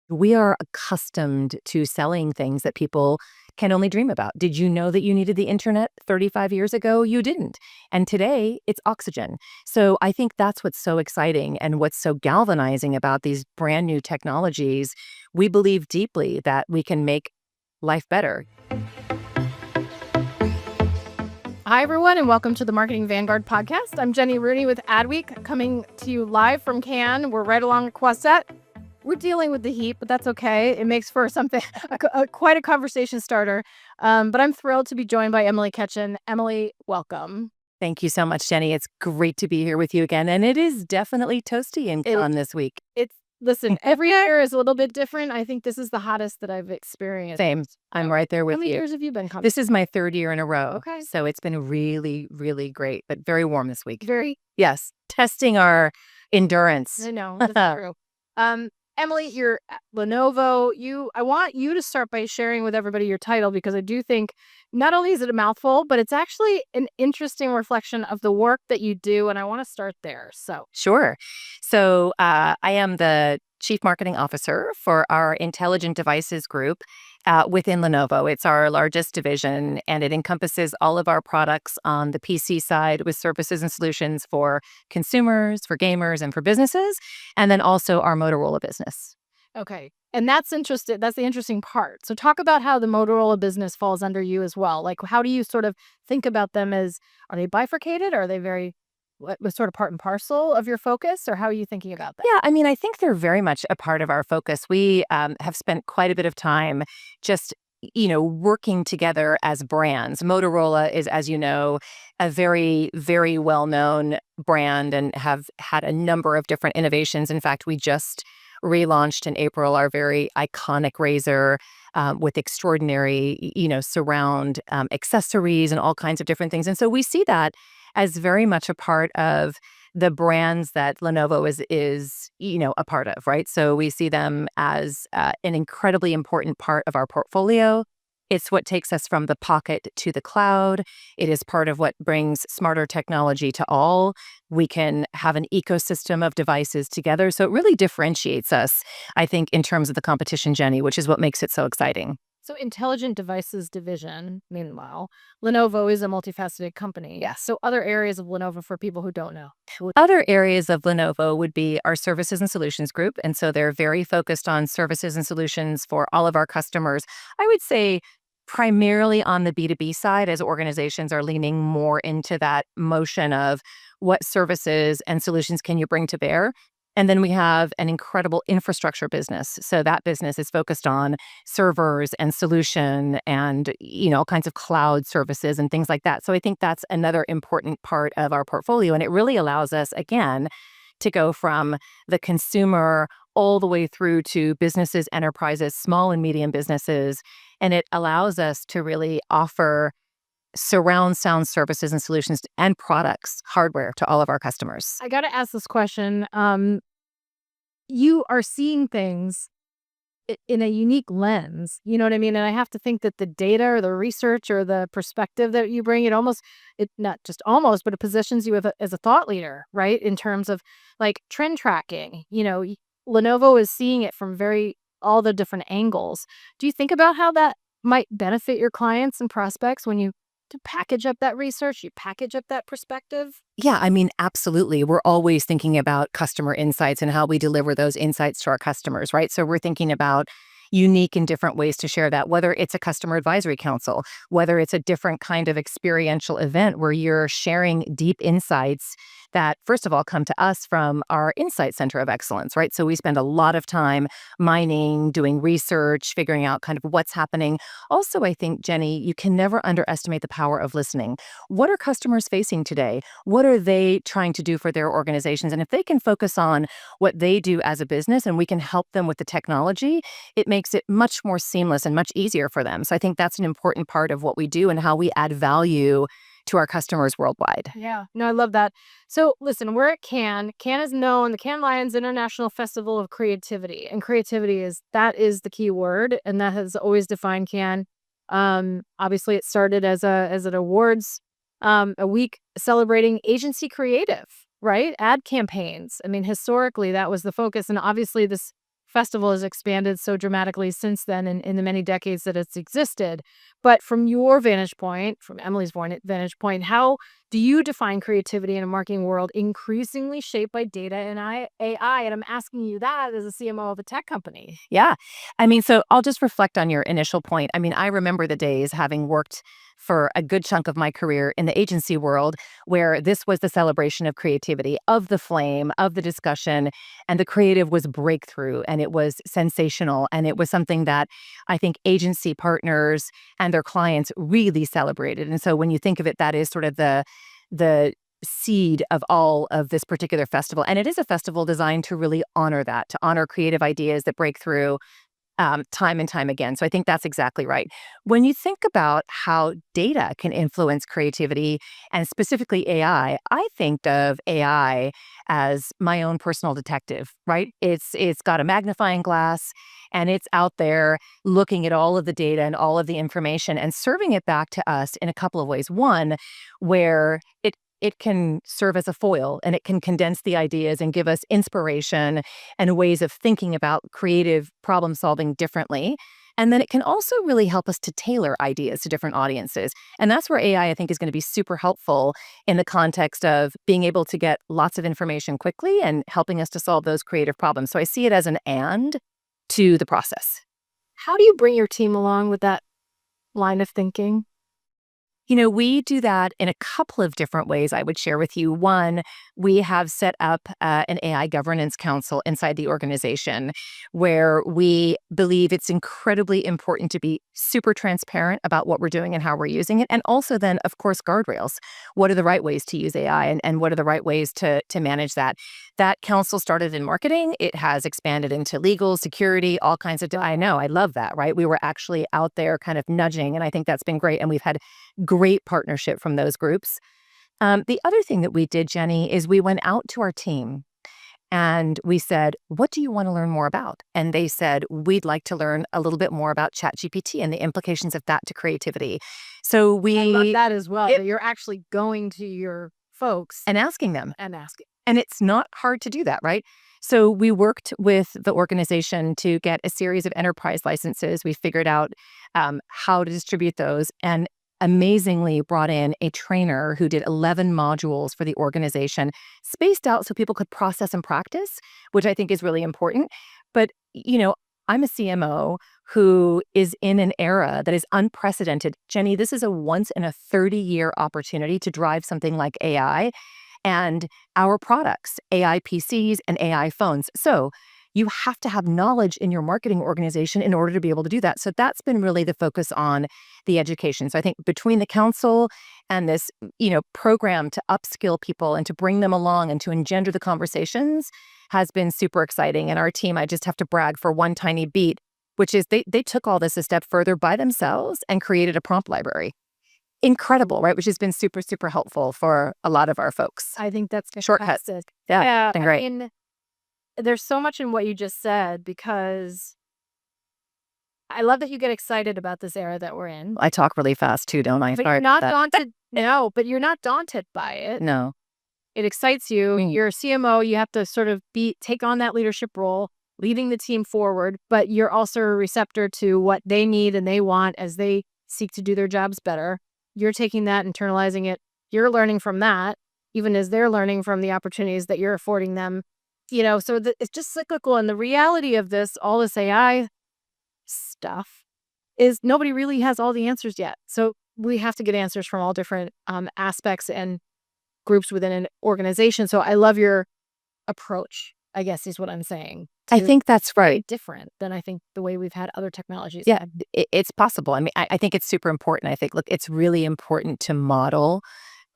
We are accustomed to selling things that people can only dream about. Did you know that you needed the internet 35 years ago? You didn't. And today it's oxygen. So I think that's what's so exciting and what's so galvanizing about these brand new technologies. We believe deeply that we can make life better. Hi, everyone, and welcome to the Marketing Vanguard podcast. I'm Jenny Rooney with Adweek, coming to you live from Cannes. We're right along Croisset. We're dealing with the heat, but that's okay. It makes for something, quite a conversation starter. But I'm thrilled to be joined by Emily Ketchen. Emily, welcome. Thank you so much, Jenny. It's great to be here with you again. And it is definitely toasty in Cannes this week. Listen, every year is a little bit different. I think this is the hottest that I've experienced. Same. I'm right there with you. How many years have you been coming? This is my third year in a row. Okay. So it's been really, really great, but very warm this week. Yes. Testing our endurance. I know, that's true. Emily, you're at Lenovo. I want you to start by sharing with everybody your title, because I do think not only is it a mouthful, but it's actually an interesting reflection of the work that you do. And I want to start there. Sure. So I am the Chief Marketing Officer for our Intelligent Devices group within Lenovo. It's our largest division, and it encompasses all of our products on the PC side with services and solutions for consumers, for gamers, and for businesses, and then also our Motorola business. Okay. And that's interesting. That's the interesting part. So talk about how the Motorola business falls under you as well. Like, how do you sort of think about them are they bifurcated? Are they very sort of part and parcel of your focus, or how are you thinking about that? Yeah, I mean, I think they're very much a part of our focus. We have spent quite a bit of time just working together as brands. Motorola is, as you know, a very, very well-known brand and have had a number of different innovations. In fact, we just relaunched in April our very iconic Razor with extraordinary, surround accessories and all kinds of different things. And so we see that as very much a part of the brands that Lenovo is a part of, right? So we see them as an incredibly important part of our portfolio. It's what takes us from the pocket to the cloud. It is part of what brings smarter technology to all. We can have an ecosystem of devices together. So it really differentiates us, I think, in terms of the competition, Jenny, which is what makes it so exciting. So Intelligent Devices division, meanwhile, Lenovo is a multifaceted company. Yes. So other areas of Lenovo for people who don't know. Other areas of Lenovo would be our services and solutions group. And so they're very focused on services and solutions for all of our customers. I would say primarily on the B2B side, as organizations are leaning more into that motion of what services and solutions can you bring to bear. And then we have an incredible infrastructure business. So that business is focused on servers and solution and, all kinds of cloud services and things like that. So I think that's another important part of our portfolio. And it really allows us, again, to go from the consumer all the way through to businesses, enterprises, small and medium businesses. And it allows us to really offer surround sound services and solutions and products, hardware, to all of our customers. I got to ask this question. You are seeing things in a unique lens, you know what I mean? And I have to think that the data or the research or the perspective that you bring, not just almost, but it positions you as a thought leader, right? In terms of like trend tracking, Lenovo is seeing it from all the different angles. Do you think about how that might benefit your clients and prospects when you to package up that research, you package up that perspective? Yeah, I mean, absolutely. We're always thinking about customer insights and how we deliver those insights to our customers, right? So we're thinking about unique and different ways to share that, whether it's a customer advisory council, whether it's a different kind of experiential event where you're sharing deep insights that, first of all, come to us from our Insight Center of Excellence, right? So we spend a lot of time mining, doing research, figuring out kind of what's happening. Also, I think, Jenny, you can never underestimate the power of listening. What are customers facing today? What are they trying to do for their organizations? And if they can focus on what they do as a business and we can help them with the technology, it makes it much more seamless and much easier for them. So I think that's an important part of what we do and how we add value to our customers worldwide. Yeah, no, I love that. So listen, we're at Cannes. Cannes is known, the Cannes Lions International Festival of Creativity. And creativity is the key word. And that has always defined Cannes. Obviously, it started as an awards, a week celebrating agency creative, right? Ad campaigns. I mean, historically, that was the focus. And obviously, this festival has expanded so dramatically since then in the many decades that it's existed. But from your vantage point, from Emily's vantage point, how do you define creativity in a marketing world increasingly shaped by data and AI? And I'm asking you that as a CMO of a tech company. Yeah. I mean, so I'll just reflect on your initial point. I mean, I remember the days having worked for a good chunk of my career in the agency world where this was the celebration of creativity, of the flame, of the discussion, and the creative was breakthrough and it was sensational. And it was something that I think agency partners and their clients really celebrated. And so when you think of it, that is sort of the seed of all of this particular festival. And it is a festival designed to really honor that, to honor creative ideas that break through time and time again. So I think that's exactly right. When you think about how data can influence creativity and specifically I think of AI as my own personal detective, right? It's got a magnifying glass and it's out there looking at all of the data and all of the information and serving it back to us in a couple of ways. One, where it can serve as a foil and it can condense the ideas and give us inspiration and ways of thinking about creative problem solving differently. And then it can also really help us to tailor ideas to different audiences. And that's where AI, I think, is going to be super helpful in the context of being able to get lots of information quickly and helping us to solve those creative problems. So I see it as an and to the process. How do you bring your team along with that line of thinking? We do that in a couple of different ways I would share with you. One, we have set up an AI governance council inside the organization where we believe it's incredibly important to be super transparent about what we're doing and how we're using it. And also then, of course, guardrails. What are the right ways to use AI and what are the right ways to manage that? That council started in marketing. It has expanded into legal, security, all kinds of, I know, I love that, right? We were actually out there kind of nudging, and I think that's been great. And we've had great partnership from those groups. The other thing that we did, Jenny, is we went out to our team and we said, what do you want to learn more about? And they said, we'd like to learn a little bit more about ChatGPT and the implications of that to creativity. So I love we that as well. That you're actually going to your folks and asking them. and asking. And it's not hard to do that, right? So we worked with the organization to get a series of enterprise licenses. We figured out how to distribute those and amazingly brought in a trainer who did 11 modules for the organization, spaced out so people could process and practice, which I think is really important. But, I'm a CMO who is in an era that is unprecedented. Jenny, this is a once in a 30-year opportunity to drive something like AI and our products, AI PCs and AI phones. So you have to have knowledge in your marketing organization in order to be able to do that. So that's been really the focus on the education. So I think between the council and this, program to upskill people and to bring them along and to engender the conversations has been super exciting. And our team, I just have to brag for one tiny beat, which is they took all this a step further by themselves and created a prompt library. Incredible, right? Which has been super, super helpful for a lot of our folks. I think that's Shortcuts. fantastic. Yeah, been great. I mean, there's so much in what you just said because I love that you get excited about this era that we're in. I talk really fast too, don't I? But Sorry you're not about that. daunted. No, but you're not daunted by it. No. It excites you. Mm. You're a CMO. You have to sort of take on that leadership role, leading the team forward, but you're also a receptor to what they need and they want as they seek to do their jobs better. You're taking that, internalizing it. You're learning from that, even as they're learning from the opportunities that you're affording them. So it's just cyclical. And the reality of this, all this AI stuff, is nobody really has all the answers yet. So we have to get answers from all different aspects and groups within an organization. So I love your approach, I guess is what I'm saying. I think that's right. Different than I think the way we've had other technologies. Yeah, it's possible. I mean, I think it's super important. I think, look, it's really important to model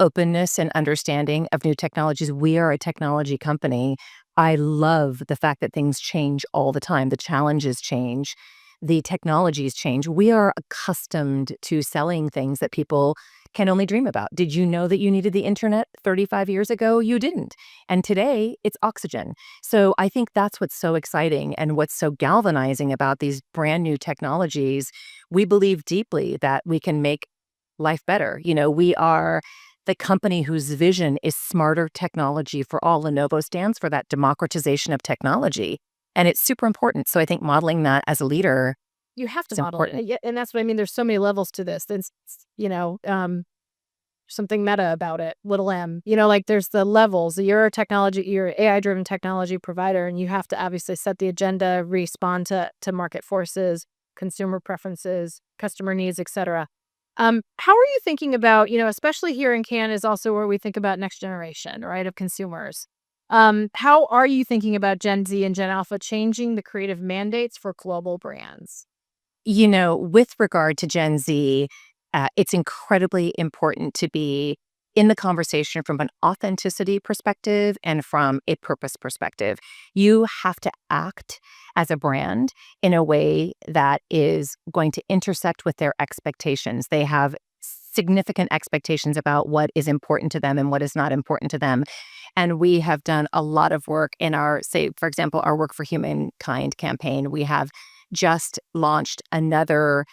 openness and understanding of new technologies. We are a technology company. I love the fact that things change all the time. The challenges change. The technologies change. We are accustomed to selling things that people can only dream about. Did you know that you needed the internet 35 years ago? You didn't. And today it's oxygen. So I think that's what's so exciting and what's so galvanizing about these brand new technologies. We believe deeply that we can make life better. We are the company whose vision is smarter technology for all. Lenovo stands for that democratization of technology. And it's super important. So I think modeling that as a leader You have to is model it. important. Yeah, and that's what I mean. There's so many levels to this. There's, something meta about it, little m. Like there's the levels. You're an AI-driven technology provider, and you have to obviously set the agenda, respond to market forces, consumer preferences, customer needs, etc. How are you thinking about, especially here in Canada is also where we think about next generation, right, of consumers. How are you thinking about Gen Z and Gen Alpha changing the creative mandates for global brands? With regard to Gen Z, it's incredibly important to be in the conversation from an authenticity perspective and from a purpose perspective. You have to act as a brand in a way that is going to intersect with their expectations. They have significant expectations about what is important to them and what is not important to them. And we have done a lot of work in our, say, for example, our Work for Humankind campaign. We have just launched another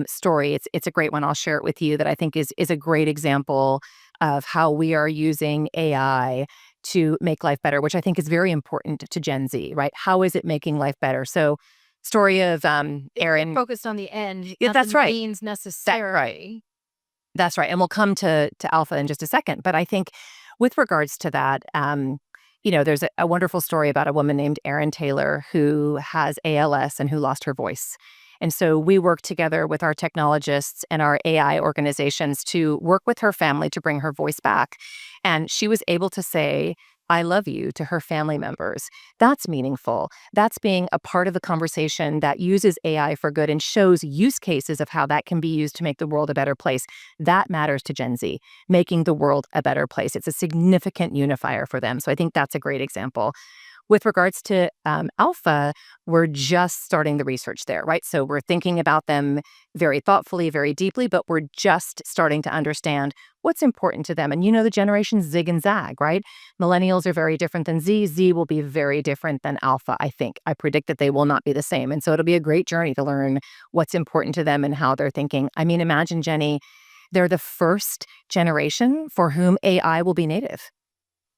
story. It's a great one. I'll share it with you that I think is a great example of how we are using AI to make life better, which I think is very important to Gen Z, right? How is it making life better? So, story of Erin. Focused on the end, Yeah, not that's the right. means That's right. necessarily. That's right. And we'll come to Alpha in just a second. But I think with regards to that, there's a wonderful story about a woman named Erin Taylor who has ALS and who lost her voice. And so we work together with our technologists and our AI organizations to work with her family to bring her voice back. And she was able to say, I love you to her family members. That's meaningful. That's being a part of the conversation that uses AI for good and shows use cases of how that can be used to make the world a better place. That matters to Gen Z, making the world a better place. It's a significant unifier for them. So I think that's a great example. With regards to Alpha, we're just starting the research there, right? So we're thinking about them very thoughtfully, very deeply, but we're just starting to understand what's important to them. And the generations zig and zag, right? Millennials are very different than Z. Z will be very different than Alpha, I think. I predict that they will not be the same. And so it'll be a great journey to learn what's important to them and how they're thinking. I mean, imagine, Jenny, they're the first generation for whom AI will be native.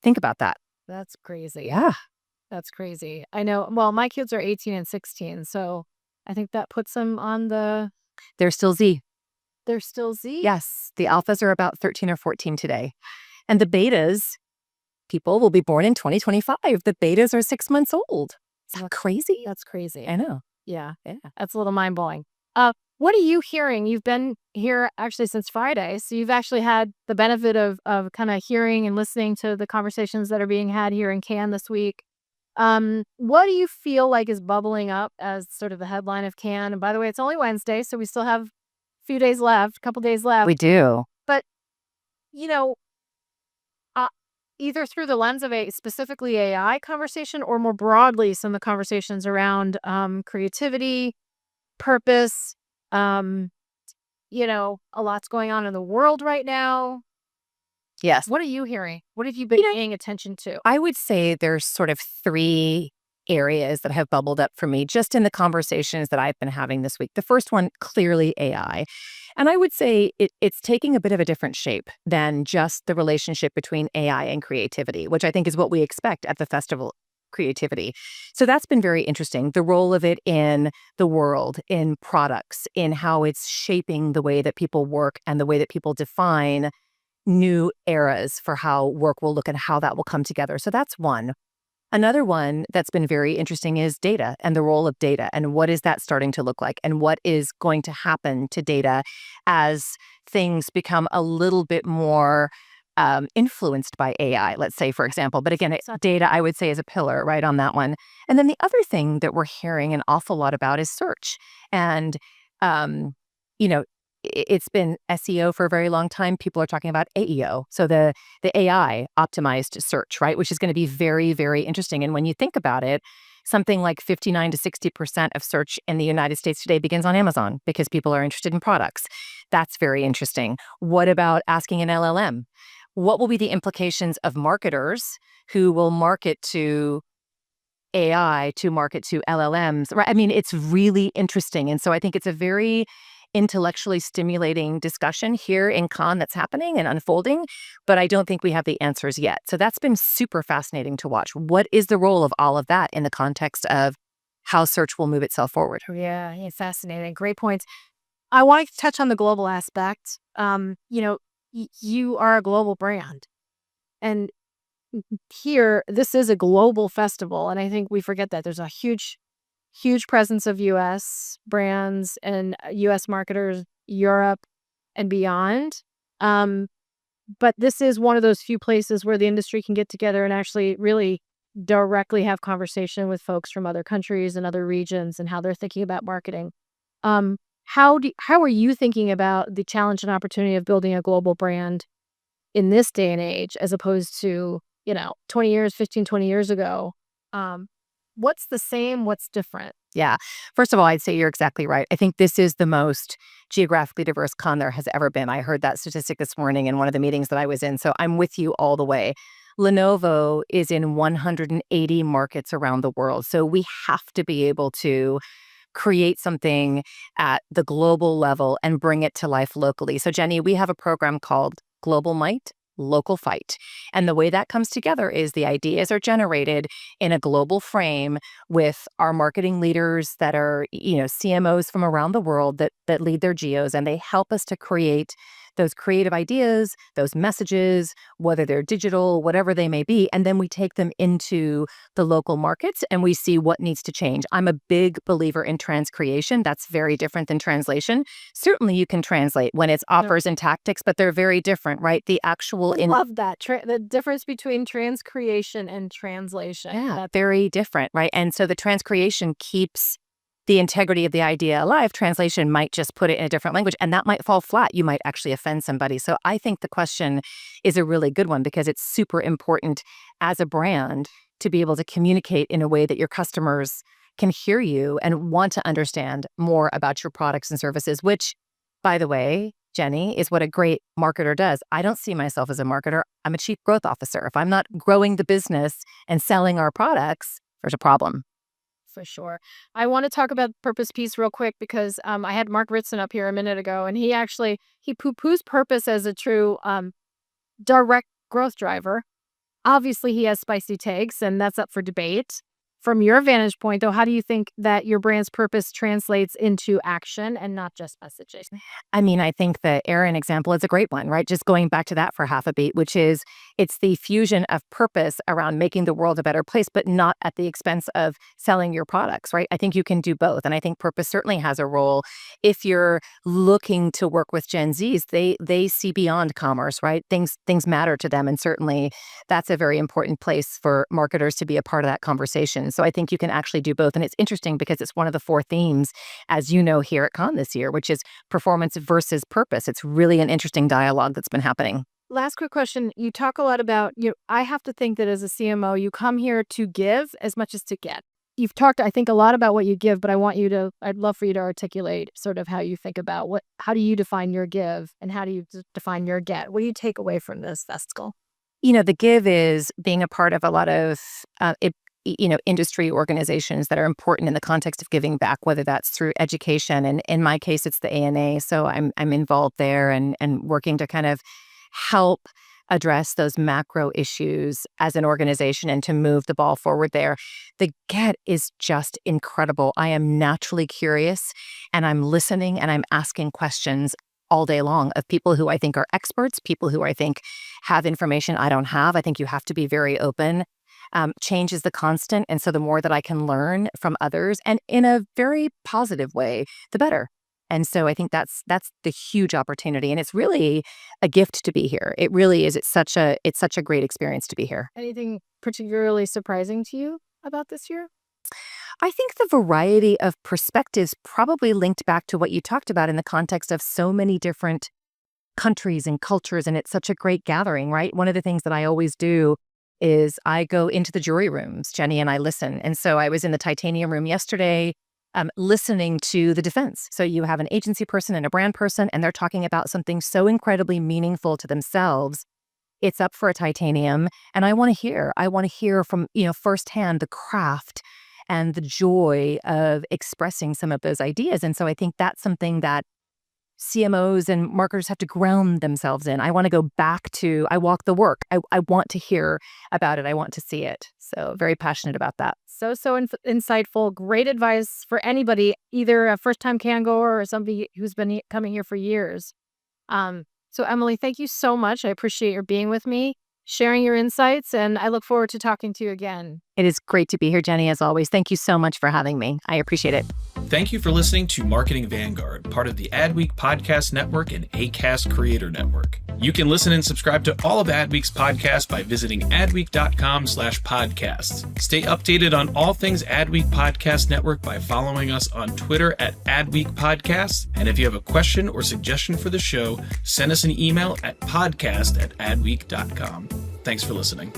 Think about that. That's crazy. Yeah. That's crazy. I know. Well, my kids are 18 and 16, so I think that puts them on They're still Z. they're still Z? Yes, the alphas are about 13 or 14 today. And the betas, people will be born in 2025. The betas are 6 months old. Is that crazy? That's crazy. I know. Yeah. Yeah. That's a little mind-blowing. What are you hearing? You've been here actually since Friday, so you've actually had the benefit of kinda hearing and listening to the conversations that are being had here in Cannes this week. What do you feel like is bubbling up as sort of the headline of Cannes? And by the way, it's only Wednesday, so we still have a few days left, a couple days left. We do. But, you know, uh, either through the lens of a specifically AI conversation or more broadly, some of the conversations around creativity, purpose, um, a lot's going on in the world right now. Yes. What are you hearing? What have you been paying attention to? I would say there's sort of 3 areas that have bubbled up for me just in the conversations that I've been having this week. The first one, clearly AI. And I would say it's taking a bit of a different shape than just the relationship between AI and creativity, which I think is what we expect at the festival creativity. So that's been very interesting. The role of it in the world, in products, in how it's shaping the way that people work and the way that people define new eras for how work will look and how that will come together. So that's one. Another one that's been very interesting is data and the role of data and what is that starting to look like and what is going to happen to data as things become a little bit more influenced by AI, let's say, for example. But again, data, I would say, is a pillar right on that one. And then the other thing that we're hearing an awful lot about is search. And, you know, it's been SEO for a very long time. People are talking about AEO. So the AI optimized search, right? Which is going to be very, very interesting. And when you think about it, something like 59 to 60% of search in the United States today begins on Amazon because people are interested in products. That's very interesting. What about asking an LLM? What will be the implications of marketers who will market to AI to market to LLMs? Right? I mean, it's really interesting. And so I think it's a very intellectually stimulating discussion here in Cannes that's happening and unfolding, but I don't think we have the answers yet. So that's been super fascinating to watch. What is the role of all of that in the context of how search will move itself forward? Yeah, yeah, fascinating. Great points. I want to touch on the global aspect. You are a global brand. And here, this is a global festival. And I think we forget that there's a huge presence of US brands and US marketers, Europe and beyond. Um, but this is one of those few places where the industry can get together and actually really directly have conversation with folks from other countries and other regions and how they're thinking about marketing. How are you thinking about the challenge and opportunity of building a global brand in this day and age as opposed to, 20 years, 15, 20 years ago? Um, what's the same? What's different? Yeah. First of all, I'd say you're exactly right. I think this is the most geographically diverse con there has ever been. I heard that statistic this morning in one of the meetings that I was in. So I'm with you all the way. Lenovo is in 180 markets around the world. So we have to be able to create something at the global level and bring it to life locally. So, Jenny, we have a program called Global Might, Local Fight. And the way that comes together is the ideas are generated in a global frame with our marketing leaders that are, CMOs from around the world that lead their geos, and they help us to create those creative ideas, those messages, whether they're digital, whatever they may be, and then we take them into the local markets and we see what needs to change. I'm a big believer in transcreation. That's very different than translation. Certainly you can translate when it's offers and tactics, but they're very different, right? The actual I love that. The difference between transcreation and translation. Yeah, That's very different, right? And so the transcreation keeps the integrity of the idea alive. Translation might just put it in a different language, and that might fall flat. You might actually offend somebody. So I think the question is a really good one because it's super important as a brand to be able to communicate in a way that your customers can hear you and want to understand more about your products and services, which, by the way, Jenny, is what a great marketer does. I don't see myself as a marketer. I'm a chief growth officer. If I'm not growing the business and selling our products, there's a problem. for sure. I want to talk about the purpose piece real quick because I had Mark Ritson up here a minute ago, and he poo-poos purpose as a true direct growth driver. Obviously, he has spicy takes, and that's up for debate. From your vantage point, though, how do you think that your brand's purpose translates into action and not just messaging? I mean, I think the Aaron example is a great one, right? Just going back to that for half a beat, which is it's the fusion of purpose around making the world a better place, but not at the expense of selling your products, right? I think you can do both. And I think purpose certainly has a role. If you're looking to work with Gen Zs, they see beyond commerce, right? Things matter to them. And certainly that's a very important place for marketers to be a part of that conversation. So I think you can actually do both. And it's interesting because it's one of the four themes, as you know, here at Con this year, which is performance versus purpose. It's really an interesting dialogue that's been happening. Last quick question. You talk a lot about, I have to think that as a CMO, you come here to give as much as to get. You've talked, I think, a lot about what you give, but I'd love for you to articulate sort of how you think about how do you define your give and how do you define your get? What do you take away from this festival? The give is being a part of a lot of industry organizations that are important in the context of giving back, whether that's through education. And in my case, it's the ANA. So I'm involved there and working to kind of help address those macro issues as an organization and to move the ball forward there. The get is just incredible. I am naturally curious and I'm listening and I'm asking questions all day long of people who I think are experts, people who I think have information I don't have. I think you have to be very open. Change is the constant. And so the more that I can learn from others and in a very positive way, the better. And so I think that's the huge opportunity. And it's really a gift to be here. It really is. It's such a great experience to be here. Anything particularly surprising to you about this year? I think the variety of perspectives probably linked back to what you talked about in the context of so many different countries and cultures. And it's such a great gathering, right? One of the things that I always do is I go into the jury rooms. Jenny and I listen. And so I was in the titanium room yesterday listening to the defense. So you have an agency person and a brand person, and they're talking about something so incredibly meaningful to themselves. It's up for a titanium. And I want to hear. I want to hear from, firsthand the craft and the joy of expressing some of those ideas. And so I think that's something that CMOs and marketers have to ground themselves in. I want to go back to, I walk the work. I want to hear about it. I want to see it. So very passionate about that. So insightful. Great advice for anybody, either a first-time can-goer or somebody who's been coming here for years. So Emily, thank you so much. I appreciate your being with me, sharing your insights, and I look forward to talking to you again. It is great to be here, Jenny, as always. Thank you so much for having me. I appreciate it. Thank you for listening to Marketing Vanguard, part of the Adweek Podcast Network and Acast Creator Network. You can listen and subscribe to all of Adweek's podcasts by visiting adweek.com/podcasts. Stay updated on all things Adweek Podcast Network by following us on Twitter @Adweek Podcasts. And if you have a question or suggestion for the show, send us an email at podcast@adweek.com. Thanks for listening.